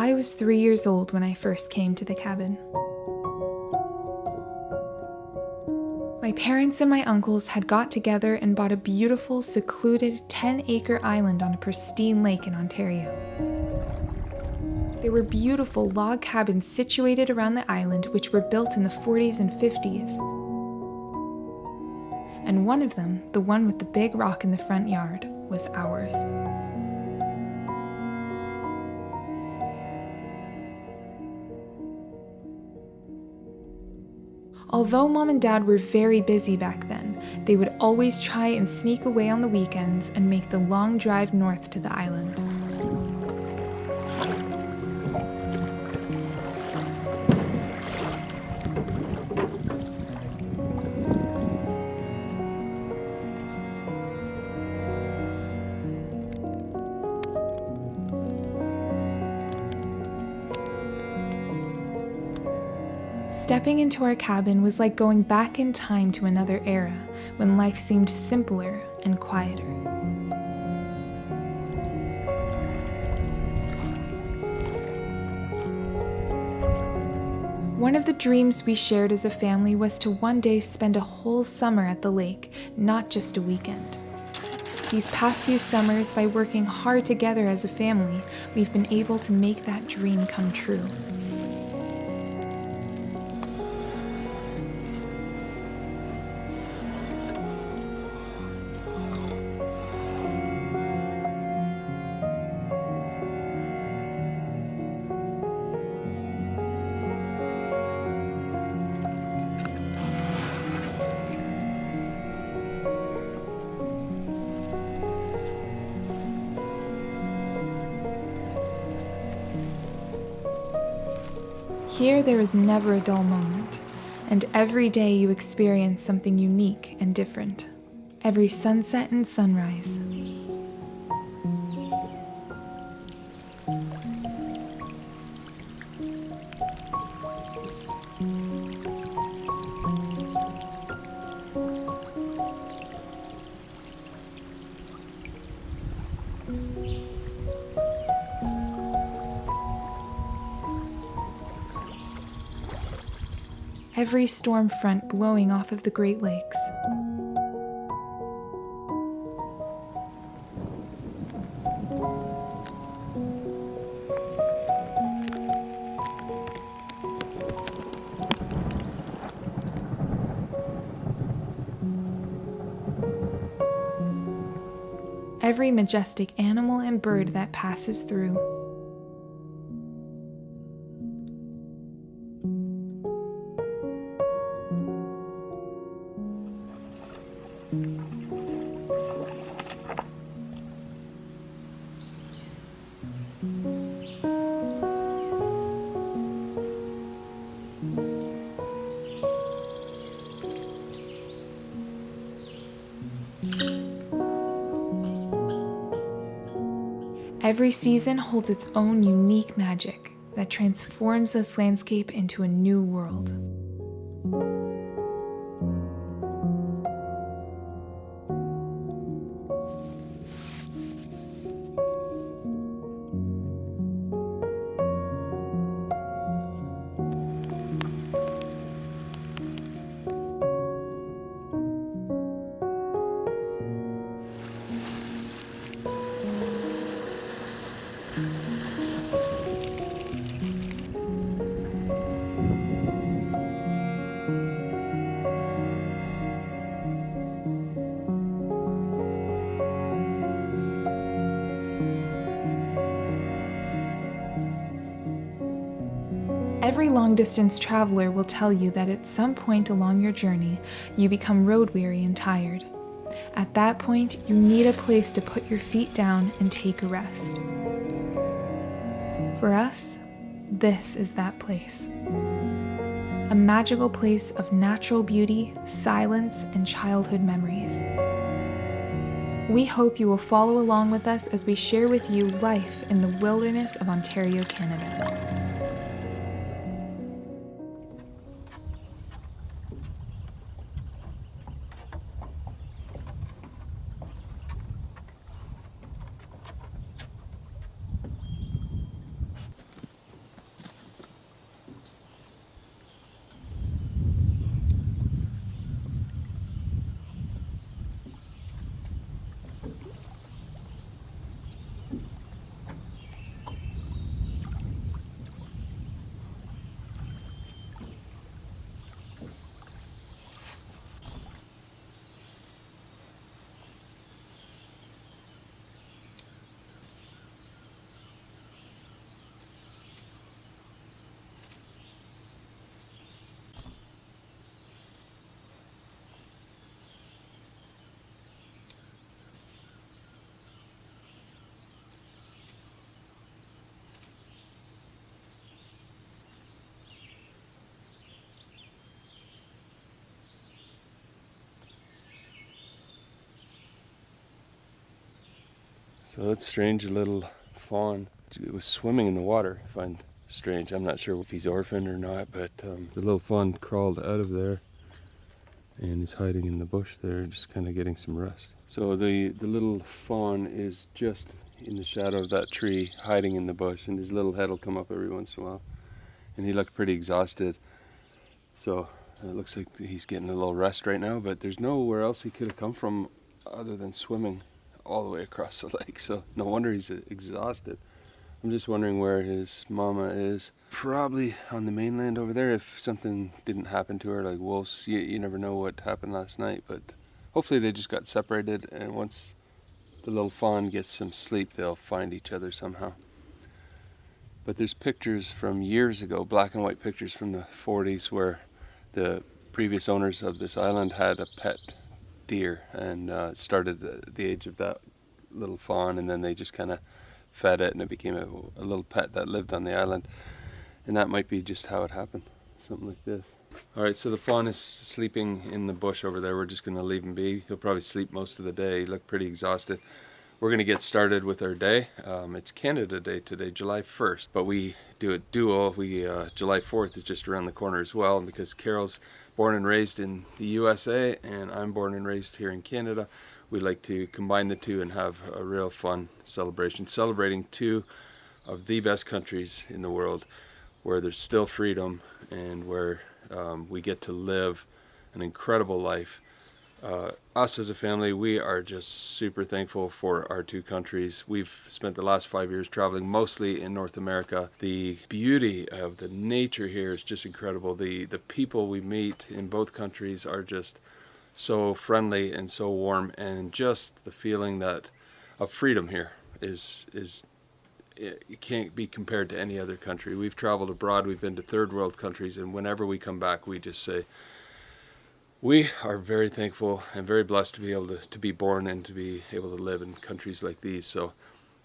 I was 3 years old when I first came to the cabin. My parents and my uncles had got together and bought a beautiful, secluded 10-acre island on a pristine lake in Ontario. There were beautiful log cabins situated around the island which were built in the 40s and 50s. And one of them, the one with the big rock in the front yard, was ours. Although Mom and Dad were very busy back then, they would always try and sneak away on the weekends and make the long drive north to the island. Stepping into our cabin was like going back in time to another era when life seemed simpler and quieter. One of the dreams we shared as a family was to one day spend a whole summer at the lake, not just a weekend. These past few summers, by working hard together as a family, we've been able to make that dream come true. Here there is never a dull moment, and every day you experience something unique and different. Every sunset and sunrise. Every storm front blowing off of the Great Lakes. Every majestic animal and bird that passes through. Every season holds its own unique magic that transforms this landscape into a new world. Every long-distance traveler will tell you that at some point along your journey, you become road-weary and tired. At that point, you need a place to put your feet down and take a rest. For us, this is that place. A magical place of natural beauty, silence, and childhood memories. We hope you will follow along with us as we share with you life in the wilderness of Ontario, Canada. So that's strange, a little fawn. It was swimming in the water. I find strange. I'm not sure if he's orphaned or not, but the little fawn crawled out of there and is hiding in the bush there, just kind of getting some rest. So the little fawn is just in the shadow of that tree, hiding in the bush, and his little head will come up every once in a while. And he looked pretty exhausted. So it looks like he's getting a little rest right now, but there's nowhere else he could have come from other than swimming all the way across the lake. So no wonder he's exhausted. I'm just wondering where his mama is. Probably on the mainland over there if something didn't happen to her, like wolves. You never know what happened last night, but hopefully they just got separated, and once the little fawn gets some sleep, they'll find each other somehow. But there's pictures from years ago, black and white pictures from the 40s, where the previous owners of this island had a pet deer, and it started at the age of that little fawn, and then they just kind of fed it and it became a little pet that lived on the island. And that might be just how it happened, something like this. Alright, so the fawn is sleeping in the bush over there. We're just going to leave him be. He'll probably sleep most of the day. He looked pretty exhausted. We're going to get started with our day. It's Canada Day today, July 1st, but we do it dual. July 4th is just around the corner as well, and because Carol's born and raised in the USA and I'm born and raised here in Canada, we like to combine the two and have a real fun celebration, celebrating two of the best countries in the world where there's still freedom and where we get to live an incredible life. Us as a family, we are just super thankful for our two countries. We've spent the last 5 years traveling mostly in North America. The beauty of the nature here is just incredible. The people we meet in both countries are just so friendly and so warm, and just the feeling that of freedom here it can't be compared to any other country. We've traveled abroad, we've been to third world countries, and whenever we come back we just say we are very thankful and very blessed to be able to be born and to be able to live in countries like these. So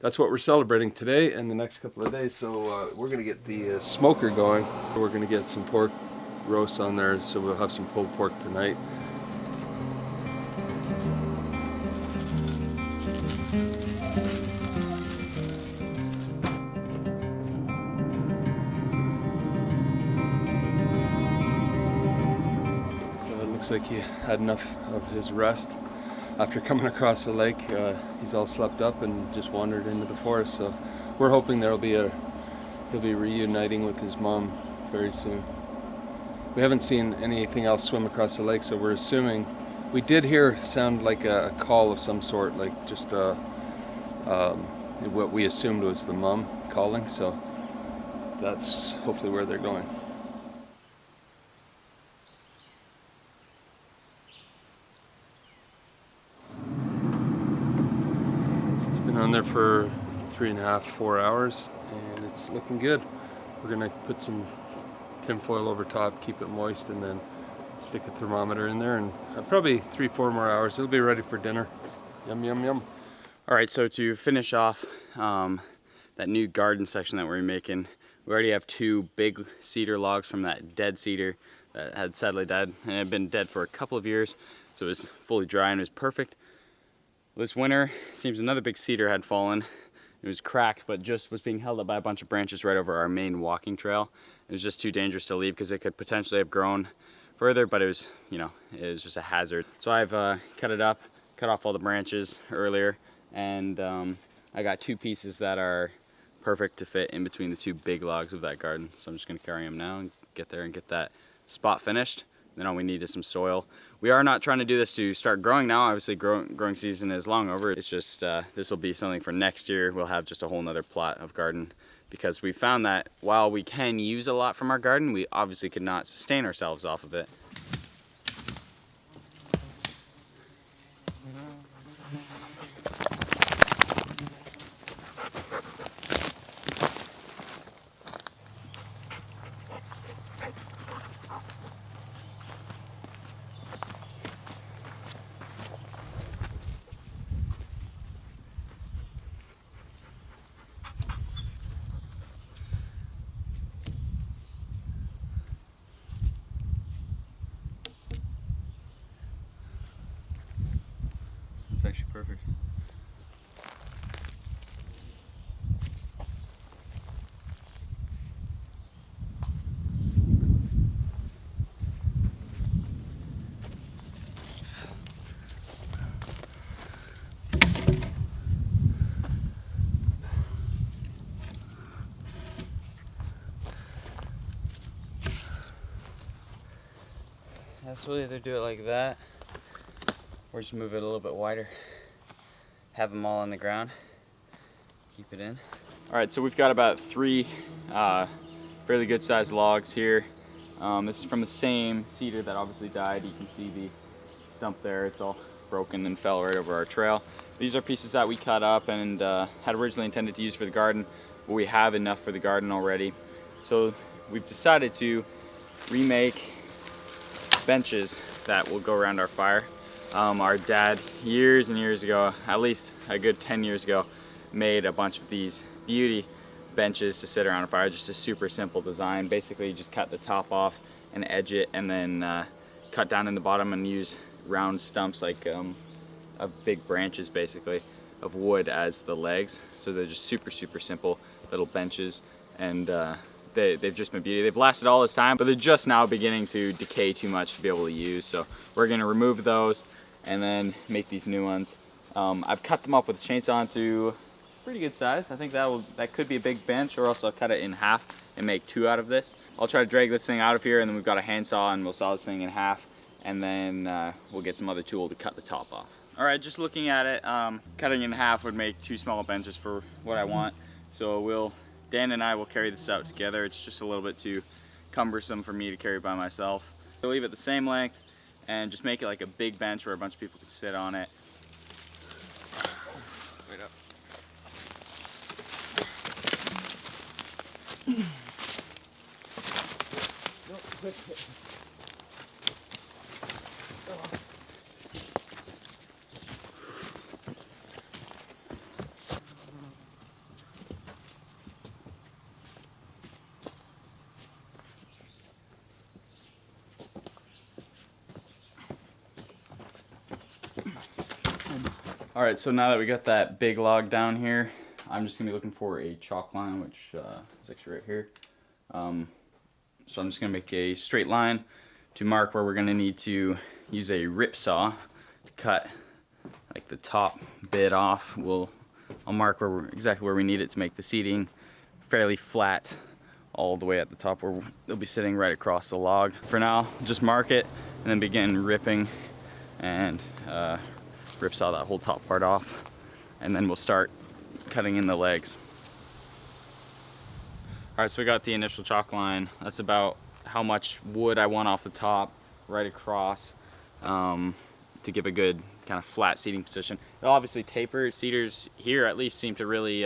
that's what we're celebrating today and the next couple of days. So we're going to get the smoker going. We're going to get some pork roasts on there, so we'll have some pulled pork tonight. Looks like he had enough of his rest after coming across the lake. He's all slept up and just wandered into the forest. So we're hoping he'll be reuniting with his mom very soon. We haven't seen anything else swim across the lake, so we're assuming. We did hear sound like a call of some sort, like just what we assumed was the mom calling. So that's hopefully where they're going. On there for 3.5 to 4 hours, and it's looking good. We're gonna put some tin foil over top, keep it moist, and then stick a thermometer in there, and probably 3 to 4 more hours it'll be ready for dinner. Yum yum yum. All right, so to finish off that new garden section that we're making, we already have 2 big cedar logs from that dead cedar that had sadly died, and it had been dead for a couple of years, so it was fully dry and it was perfect. This winter, it seems another big cedar had fallen. It was cracked, but just was being held up by a bunch of branches right over our main walking trail. It was just too dangerous to leave because it could potentially have grown further, but it was, it was just a hazard. So I've cut it up, cut off all the branches earlier, and I got 2 pieces that are perfect to fit in between the 2 big logs of that garden. So I'm just gonna carry them now and get there and get that spot finished. Then all we need is some soil. We are not trying to do this to start growing now. Obviously growing season is long over. It's just this will be something for next year. We'll have just a whole nother plot of garden, because we found that while we can use a lot from our garden, we obviously could not sustain ourselves off of it. It's actually perfect. That's we'll either do it like that, or just move it a little bit wider. Have them all on the ground. Keep it in. All right, so we've got about 3 fairly good sized logs here. This is from the same cedar that obviously died. You can see the stump there. It's all broken and fell right over our trail. These are pieces that we cut up and had originally intended to use for the garden, but we have enough for the garden already. So we've decided to remake benches that will go around our fire. Our dad, years and years ago, at least a good 10 years ago, made a bunch of these beauty benches to sit around a fire. Just a super simple design. Basically, you just cut the top off and edge it, and then cut down in the bottom and use round stumps like of big branches, basically, of wood as the legs. So they're just super simple little benches, and they've just been beauty. They've lasted all this time, but they're just now beginning to decay too much to be able to use. So we're going to remove those and then make these new ones. I've cut them up with a chainsaw into pretty good size. I think that could be a big bench, or else I'll cut it in half and make 2 out of this. I'll try to drag this thing out of here, and then we've got a handsaw, and we'll saw this thing in half, and then we'll get some other tool to cut the top off. All right, just looking at it, cutting in half would make 2 small benches for what I want. So Dan and I will carry this out together. It's just a little bit too cumbersome for me to carry by myself. We'll leave it the same length and just make it like a big bench where a bunch of people can sit on it. Wait up. All right, so now that we got that big log down here, I'm just gonna be looking for a chalk line, which is actually right here. So I'm just gonna make a straight line to mark where we're gonna need to use a rip saw to cut like the top bit off. I'll mark exactly where we need it to make the seating fairly flat all the way at the top, where they'll be sitting right across the log. For now, just mark it and then begin ripping and rip saw that whole top part off, and then we'll start cutting in the legs. All right, so we got the initial chalk line. That's about how much wood I want off the top, right across, to give a good kind of flat seating position. It'll obviously taper. Cedars here at least seem to really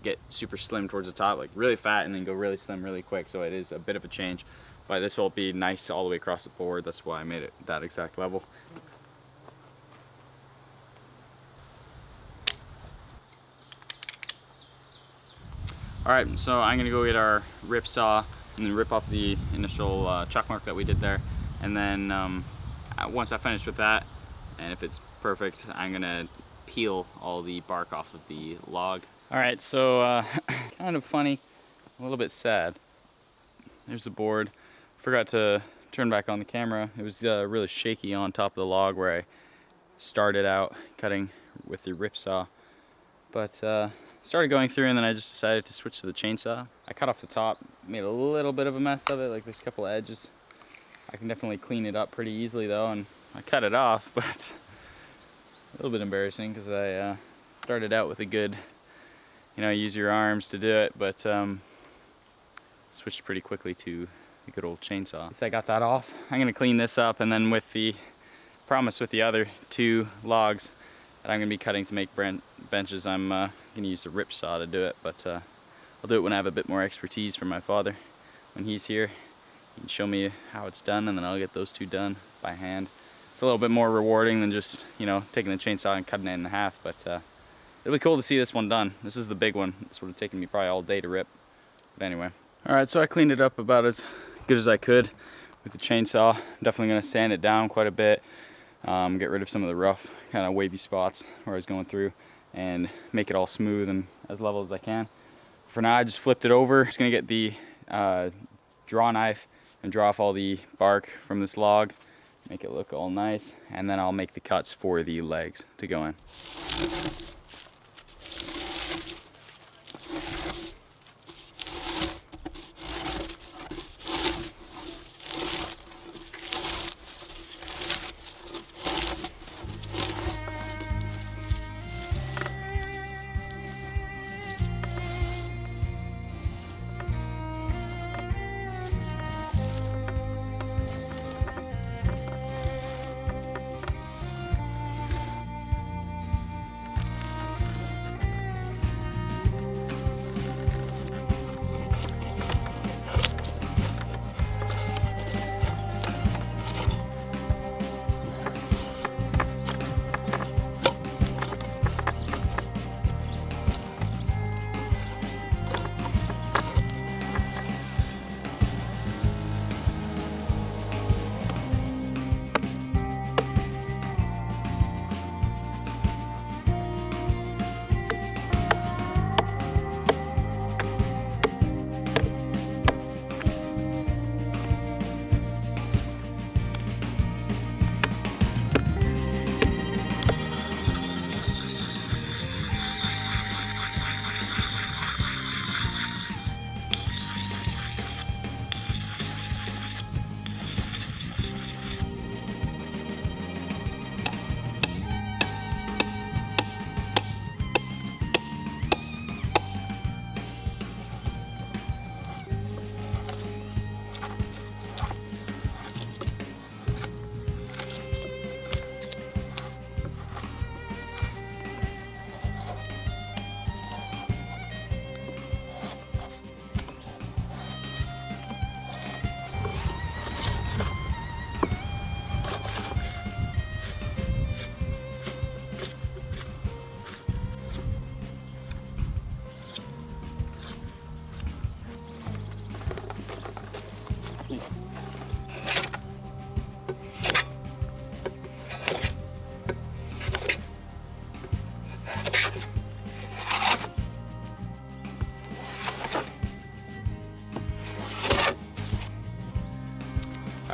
get super slim towards the top, like really fat, and then go really slim really quick. So it is a bit of a change, but this will be nice all the way across the board. That's why I made it that exact level. All right, so I'm gonna go get our rip saw and then rip off the initial chalk mark that we did there. And then once I finish with that, and if it's perfect, I'm gonna peel all the bark off of the log. All right, so kind of funny, a little bit sad. There's the board. Forgot to turn back on the camera. It was really shaky on top of the log where I started out cutting with the rip saw. But started going through, and then I just decided to switch to the chainsaw. I cut off the top, made a little bit of a mess of it, like there's a couple of edges. I can definitely clean it up pretty easily though, and I cut it off, but a little bit embarrassing because I started out with a good, use your arms to do it, but switched pretty quickly to the good old chainsaw. So I got that off. I'm gonna clean this up, and then with the other 2 logs that I'm gonna be cutting to make benches, I'm gonna use the rip saw to do it, but I'll do it when I have a bit more expertise from my father. When he's here, he can show me how it's done, and then I'll get those 2 done by hand. It's a little bit more rewarding than just, taking the chainsaw and cutting it in half, but it'll be cool to see this one done. This is the big one. This would have taken me probably all day to rip, but anyway. All right, so I cleaned it up about as good as I could with the chainsaw. Definitely gonna sand it down quite a bit. Get rid of some of the rough kind of wavy spots where I was going through, and make it all smooth and as level as I can. For now, I just flipped it over. Just gonna get the draw knife and draw off all the bark from this log, make it look all nice, and then I'll make the cuts for the legs to go in.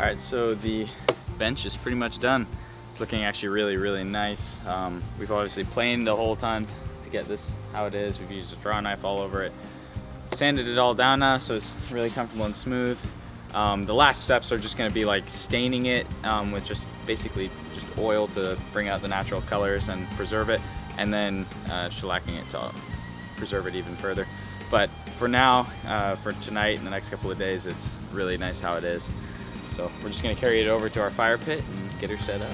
All right, so the bench is pretty much done. It's looking actually really, really nice. We've obviously planed the whole time to get this how it is. We've used a draw knife all over it. Sanded it all down now, so it's really comfortable and smooth. The last steps are just gonna be like staining it with just basically just oil to bring out the natural colors and preserve it, and then shellacking it to preserve it even further. But for now, for tonight and the next couple of days, it's really nice how it is. So we're just gonna carry it over to our fire pit and get her set up.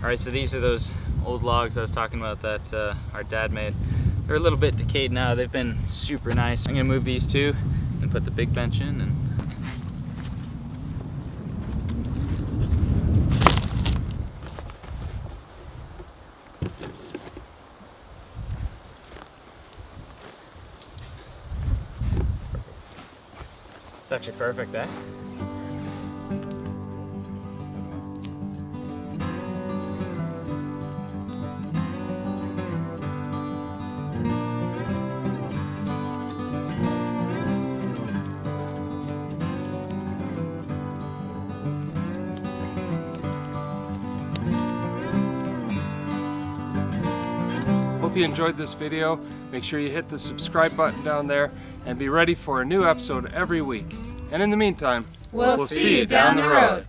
All right, so these are those old logs I was talking about that our dad made. They're a little bit decayed now. They've been super nice. I'm gonna move these two and put the big bench in. And it's actually perfect, eh? Hope you enjoyed this video. Make sure you hit the subscribe button down there and be ready for a new episode every week. And in the meantime, We'll see you down the road.